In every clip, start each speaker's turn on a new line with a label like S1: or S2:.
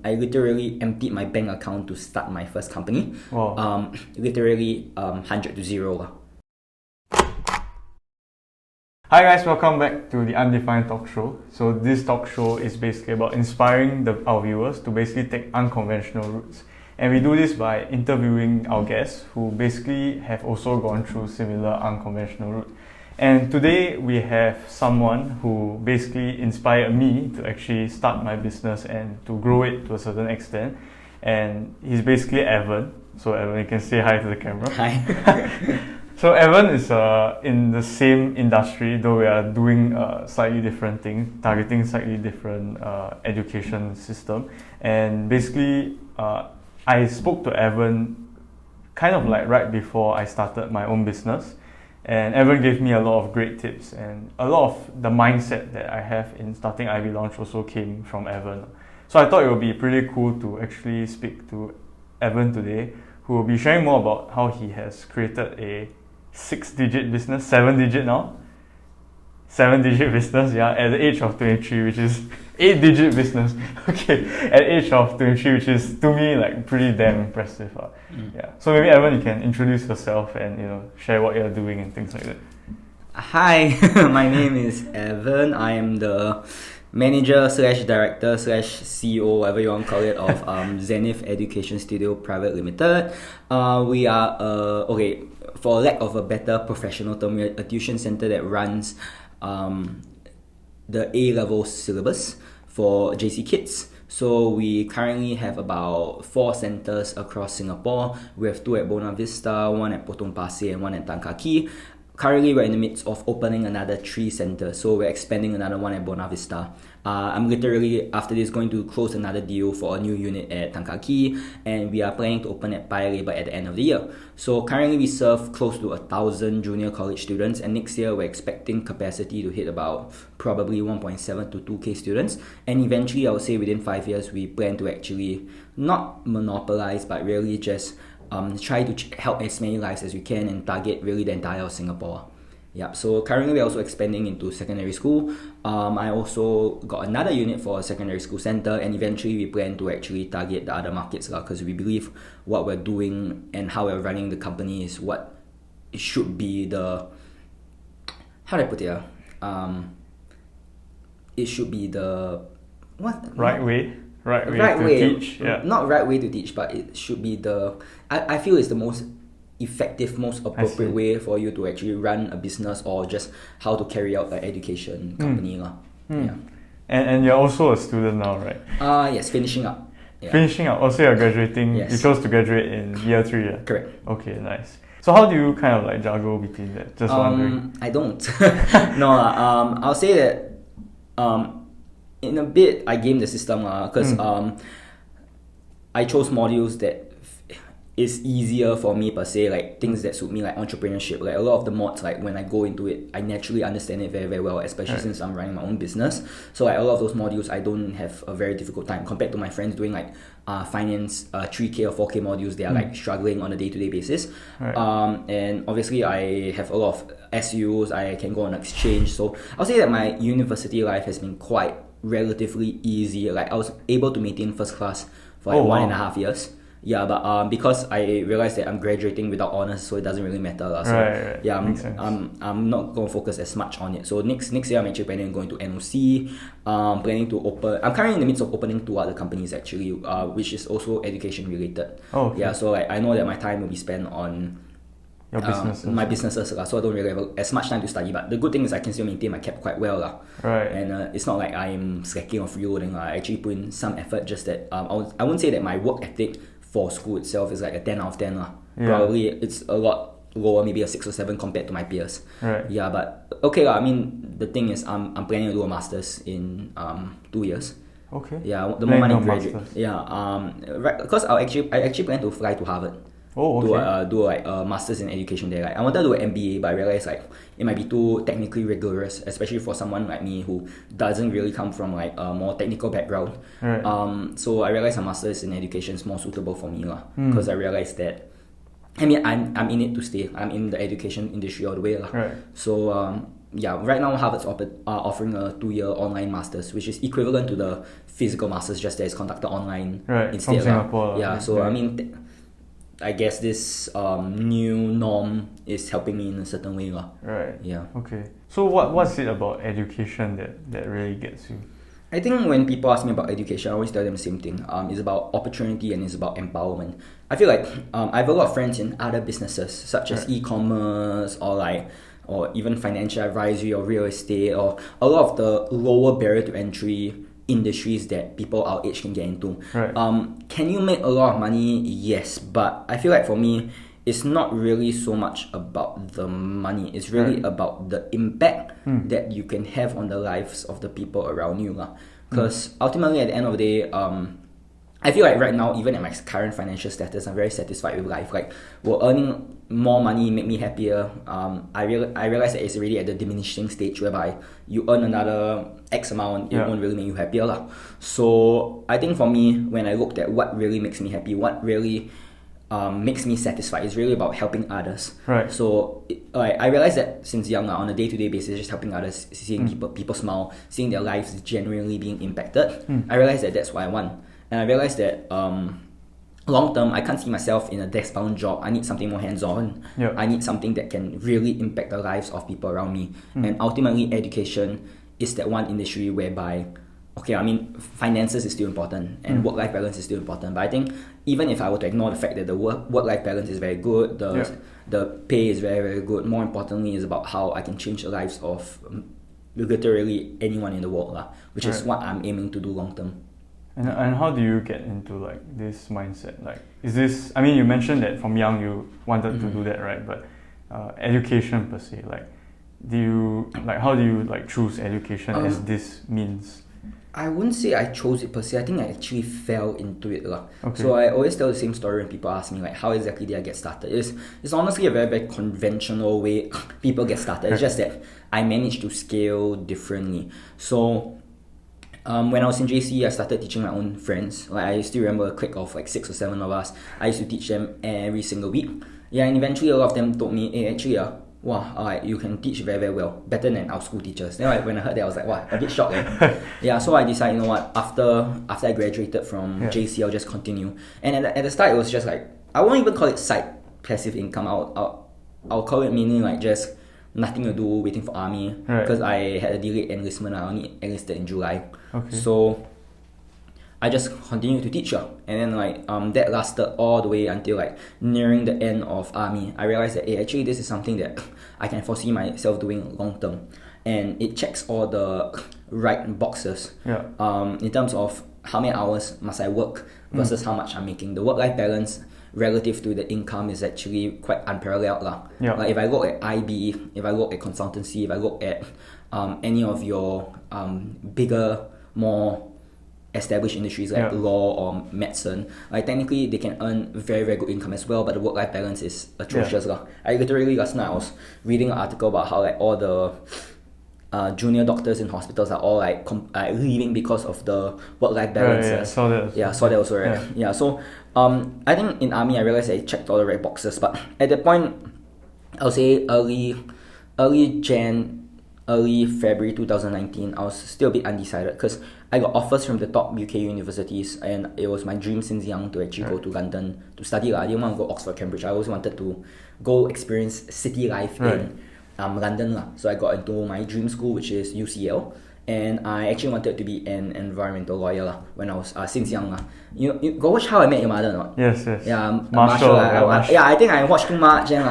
S1: I literally emptied my bank account to start my first company.
S2: Wow.
S1: Literally 100 to 0 lah.
S2: Hi guys, welcome back to the Undefined Talk Show. So this talk show is basically about inspiring our viewers to basically take unconventional routes. And we do this by interviewing our guests who basically have also gone through similar unconventional route. And today we have someone who basically inspired me to actually start my business and to grow it to a certain extent. And he's basically Evan. So Evan, you can say hi to the camera.
S1: Hi.
S2: So Evan is in the same industry, though we are doing slightly different things, targeting slightly different education system. And basically, I spoke to Evan kind of like right before I started my own business. And Evan gave me a lot of great tips, and a lot of the mindset that I have in starting Ivy Launch also came from Evan. So I thought it would be pretty cool to actually speak to Evan today, who will be sharing more about how he has created a 6-digit business, 7-digit now, 7-digit business, yeah, at the age of 23, which is 8-digit business, okay, at the age of 23, which is to me like pretty damn impressive. Yeah. So maybe Evan, you can introduce yourself and share what you're doing and things like that.
S1: Hi, my name is Evan. I am the manager / director / CEO, whatever you want to call it, of Zenith Education Studio Private Limited. We are okay, for lack of a better professional term, we're a tuition center that runs the A-level syllabus for JC kids. So we currently have about 4 centers across Singapore. We have 2 at Buona Vista, 1 at Potong Pasir, and 1 at Tan Kah Kee. Currently, we're in the midst of opening another 3 centers, so we're expanding another 1 at Buona Vista. I'm literally, after this, going to close another deal for a new unit at Tan Kah Kee, and we are planning to open at Paya Lebar at the end of the year. So currently, we serve close to 1,000 junior college students, and next year, we're expecting capacity to hit about probably 1.7 to 2K students. And eventually, I would say within 5 years, we plan to actually not monopolize, but really just try to help as many lives as we can and target really the entire of Singapore. Yeah, so currently we're also expanding into secondary school. I also got another unit for a secondary school center, and eventually we plan to actually target the other markets because we believe what we're doing and how we're running the company is what it should be the, how do I put it? It should be the, what?
S2: Right way to teach. Yeah.
S1: Not right way to teach, but it should be the, I feel it's the most effective, most appropriate way for you to actually run a business or just how to carry out an education company. Yeah.
S2: And you're also a student now, right?
S1: Yes, finishing up. Yeah.
S2: Finishing up. Also, you're graduating.
S1: Yes.
S2: You chose to graduate in year 3. Yeah?
S1: Correct.
S2: Okay, nice. So how do you kind of like juggle between that? Just wondering.
S1: I don't. No, I'll say that in a bit I game the system because I chose modules that is easier for me per se, like things that suit me, like entrepreneurship. Like a lot of the mods, like when I go into it, I naturally understand it very, very well, especially since I'm running my own business. So like a lot of those modules, I don't have a very difficult time compared to my friends doing like finance 3K or 4K modules. They are like struggling on a day-to-day basis. And obviously I have a lot of SUs, I can go on exchange. So I'll say that my university life has been quite relatively easy. Like I was able to maintain first class for like 1.5 years. Yeah, but because I realized that I'm graduating without honors, so it doesn't really matter. So
S2: right.
S1: Yeah, I'm not going to focus as much on it. So next year I'm actually planning on going to NOC, planning to open. I'm currently in the midst of opening 2 other companies actually, which is also education related.
S2: Oh, okay.
S1: Yeah, so like I know that my time will be spent on
S2: your businesses.
S1: My businesses, so I don't really have as much time to study. But the good thing is I can still maintain my cap quite well.
S2: Right.
S1: And it's not like I'm slacking or freeloading. I actually put in some effort, just that I wouldn't say that my work ethic for school itself is like a 10 out of 10.
S2: Yeah.
S1: Probably it's a lot lower, maybe a 6 or 7 compared to my peers.
S2: Right.
S1: Yeah, but okay. I mean, the thing is I'm planning to do a master's in 2 years.
S2: Okay.
S1: Yeah, the more money graduate.
S2: Masters.
S1: Yeah. Right, because I actually plan to fly to Harvard.
S2: Oh, okay.
S1: Do like a master's in education there. Like I wanted to do an MBA, but I realized like it might be too technically rigorous, especially for someone like me who doesn't really come from like a more technical background.
S2: Right.
S1: So I realized a master's in education is more suitable for me because I realized that, I mean, I'm in it to stay. I'm in the education industry all the way
S2: Right.
S1: So yeah, right now Harvard's offering a 2-year online masters, which is equivalent to the physical masters, just that it's conducted online
S2: Right, from
S1: instead.
S2: Singapore.
S1: Yeah, so
S2: Yeah.
S1: I mean, I guess this new norm is helping me in a certain way.
S2: Right.
S1: Yeah.
S2: Okay. So what's it about education that really gets you?
S1: I think when people ask me about education, I always tell them the same thing. It's about opportunity and it's about empowerment. I feel like I have a lot of friends in other businesses, such as
S2: Right.
S1: e-commerce or even financial advisory or real estate, or a lot of the lower barrier to entry industries that people our age can get into.
S2: Right.
S1: Can you make a lot of money? Yes, but I feel like for me, it's not really so much about the money. It's really
S2: Right.
S1: about the impact that you can have on the lives of the people around you. Because ultimately, at the end of the day, I feel like right now, even at my current financial status, I'm very satisfied with life. Like, will earning more money make me happier? I realize that it's already at the diminishing stage whereby you earn another X amount, it
S2: Yeah.
S1: won't really make you happier. So I think for me, when I looked at what really makes me happy, what really makes me satisfied, it's really about helping others.
S2: Right.
S1: So I realized that since young, on a day-to-day basis, just helping others, seeing people smile, seeing their lives genuinely being impacted, I realized that that's what I want. And I realized that long term, I can't see myself in a desk-bound job. I need something more hands-on.
S2: Yeah.
S1: I need something that can really impact the lives of people around me. And ultimately, education is that one industry whereby, okay, I mean, finances is still important and work-life balance is still important. But I think even if I were to ignore the fact that the work-life balance is very good, the pay is very, very good, more importantly is about how I can change the lives of literally anyone in the world, which is
S2: Right.
S1: what I'm aiming to do long-term.
S2: And how do you get into like this mindset? Like, is this? I mean, you mentioned that from young you wanted to do that, right? But education per se, like, how do you like choose education as this means?
S1: I wouldn't say I chose it per se. I think I actually fell into it.
S2: Okay.
S1: So I always tell the same story when people ask me like how exactly did I get started. It's honestly a very, very conventional way people get started. It's just that I managed to scale differently. So when I was in JC, I started teaching my own friends. Like, I still remember a clique of like 6 or 7 of us. I used to teach them every single week. Yeah, and eventually a lot of them told me, hey, actually, wow, you can teach very, very well, better than our school teachers. Then when I heard that, I was like, wow, a bit shocked. Yeah, so I decided, you know what, after I graduated from JC, I'll just continue. And at the start, it was just like, I won't even call it side passive income. I'll call it meaning like just nothing to do, waiting for army.
S2: Right.
S1: Because I had a delayed enlistment. I only enlisted in July.
S2: Okay.
S1: So I just continued to teach and then that lasted all the way until like nearing the end of army. I realized that actually this is something that I can foresee myself doing long term, and it checks all the right boxes.
S2: Yeah.
S1: In terms of how many hours must I work versus how much I'm making. The work-life balance relative to the income is actually quite unparalleled.
S2: Yeah.
S1: Like if I look at IB, if I look at consultancy, if I look at any of your bigger, more established industries like law or medicine, like technically they can earn very, very good income as well, but the work-life balance is atrocious. I literally last night I was reading an article about how like all the junior doctors in hospitals are all like leaving because of the work-life balance.
S2: Right, saw that.
S1: Saw that also, right? Yeah. So I think in army I realized I checked all the right boxes, but at that point I'll say early February 2019, I was still a bit undecided because I got offers from the top UK universities, and it was my dream since young to actually go to London to study. I didn't want to go Oxford, Cambridge. I always wanted to go experience city life in London. So I got into my dream school, which is UCL, and I actually wanted to be an environmental lawyer when I was since young. You go watch How I Met Your Mother or not?
S2: Yes.
S1: Yeah,
S2: Marshall.
S1: I think I watched too much and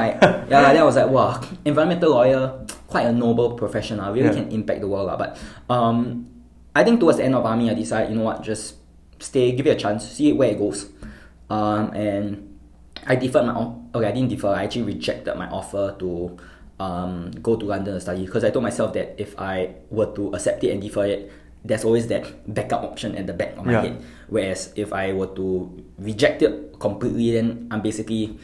S1: then I was like, wow, environmental lawyer, quite a noble profession. Really can impact the world. But I think towards the end of army, I decided, you know what, just stay, give it a chance, see where it goes. And I deferred I didn't defer. I actually rejected my offer to go to London to study, because I told myself that if I were to accept it and defer it, there's always that backup option at the back of my head. Whereas if I were to reject it completely, then I'm basically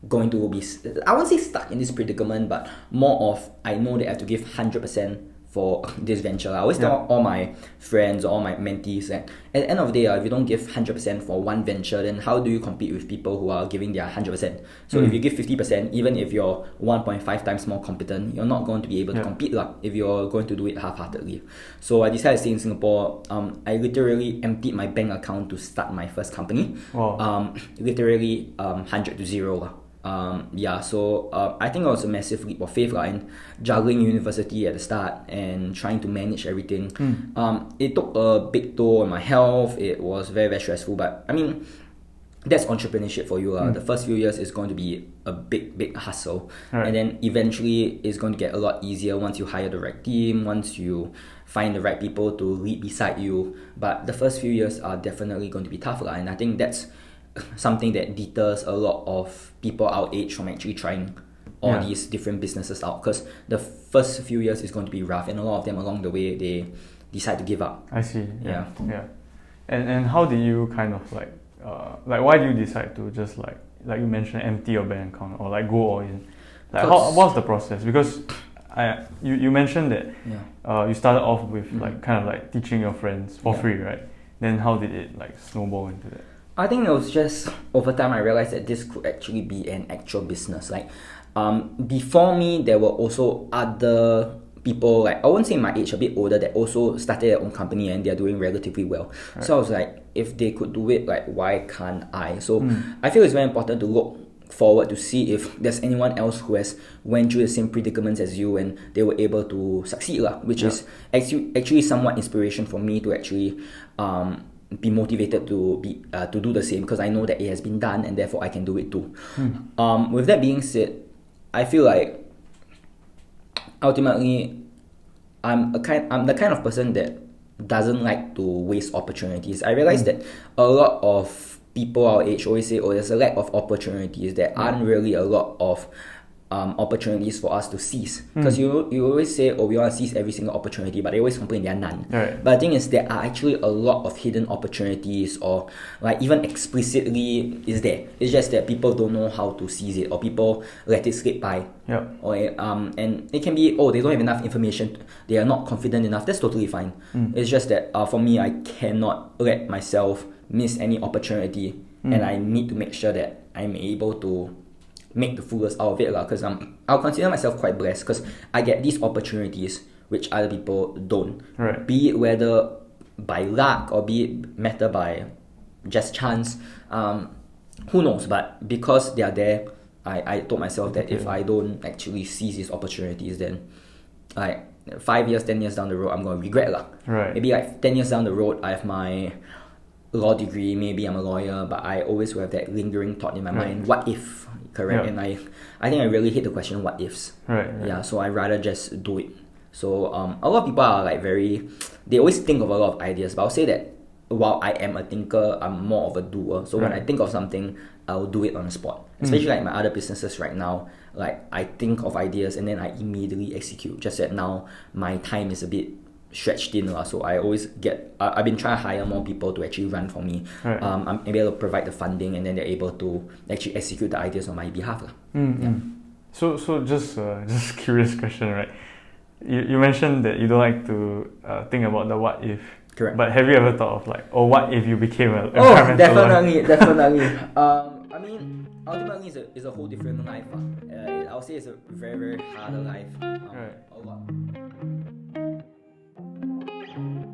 S1: going to be, I won't say stuck in this predicament, but more of I know that I have to give 100% for this venture. I always tell all my friends, all my mentees that at the end of the day, if you don't give 100% for one venture, then how do you compete with people who are giving their 100%? So if you give 50%, even if you're 1.5 times more competent, you're not going to be able to compete if you're going to do it half-heartedly. So I decided to stay in Singapore. I literally emptied my bank account to start my first company.
S2: Wow.
S1: Literally 100 to 0. So I think it was a massive leap of faith in juggling university at the start and trying to manage everything. It took a big toll on my health. It was very, very stressful, but I mean, that's entrepreneurship for you. The first few years is going to be a big hustle, and then eventually it's going to get a lot easier once you hire the right team, once you find the right people to lead beside you. But the first few years are definitely going to be tough, and I think that's something that deters a lot of people our age from actually trying all these different businesses out, because the first few years is going to be rough, and a lot of them along the way they decide to give up.
S2: I see. Yeah. And how did you kind of like why do you decide to just like you mentioned, empty your bank account or like go all in? Like what's the process? Because you mentioned that you started off with like kind of like teaching your friends for free, right? Then how did it like snowball into that?
S1: I think it was just over time I realized that this could actually be an actual business. Like before me, there were also other people, like I won't say my age, a bit older, that also started their own company and they're doing relatively well. Right. So I was like, if they could do it, like why can't I? So I feel it's very important to look forward to see if there's anyone else who has went through the same predicaments as you and they were able to succeed, which is actually somewhat inspiration for me to actually be motivated to do the same, because I know that it has been done and therefore I can do it too. With that being said, I feel like ultimately I'm the kind of person that doesn't like to waste opportunities. I realize that a lot of people our age always say, there's a lack of opportunities. There aren't really a lot of opportunities for us to seize, because you always say, we want to seize every single opportunity, but they always complain there are none. But the thing is, there are actually a lot of hidden opportunities, or like even explicitly is there. It's just that people don't know how to seize it, or people let it slip by. Or and it can be they don't have enough information, they are not confident enough. That's totally fine. It's just that for me, I cannot let myself miss any opportunity, and I need to make sure that I'm able to make the fullest out of it, because I'll consider myself quite blessed, because I get these opportunities which other people don't. Be it whether by luck or be it matter by just chance, who knows, but because they are there, I told myself that if I don't actually seize these opportunities, then like 5 years, 10 years down the road, I'm going to regret. Maybe like 10 years down the road, I have my law degree, maybe I'm a lawyer, but I always will have that lingering thought in my mind, what if? Correct. And I think I really hate the question what ifs. So I rather just do it. So a lot of people are like they always think of a lot of ideas, but I'll say that while I am a thinker, I'm more of a doer. So when I think of something, I'll do it on the spot. Especially like my other businesses right now, like I think of ideas and then I immediately execute. Just that now my time is a bit stretched in, so I always I've been trying to hire more people to actually run for me. I'm able to provide the funding, and then they're able to actually execute the ideas on my behalf.
S2: So just curious question, right? You mentioned that you don't like to think about the what if.
S1: Correct.
S2: But have you ever thought of like, what if you became an environmental lawyer?
S1: Definitely. I mean, ultimately it's a whole different life. I'll say it's a very, very harder life. A lot.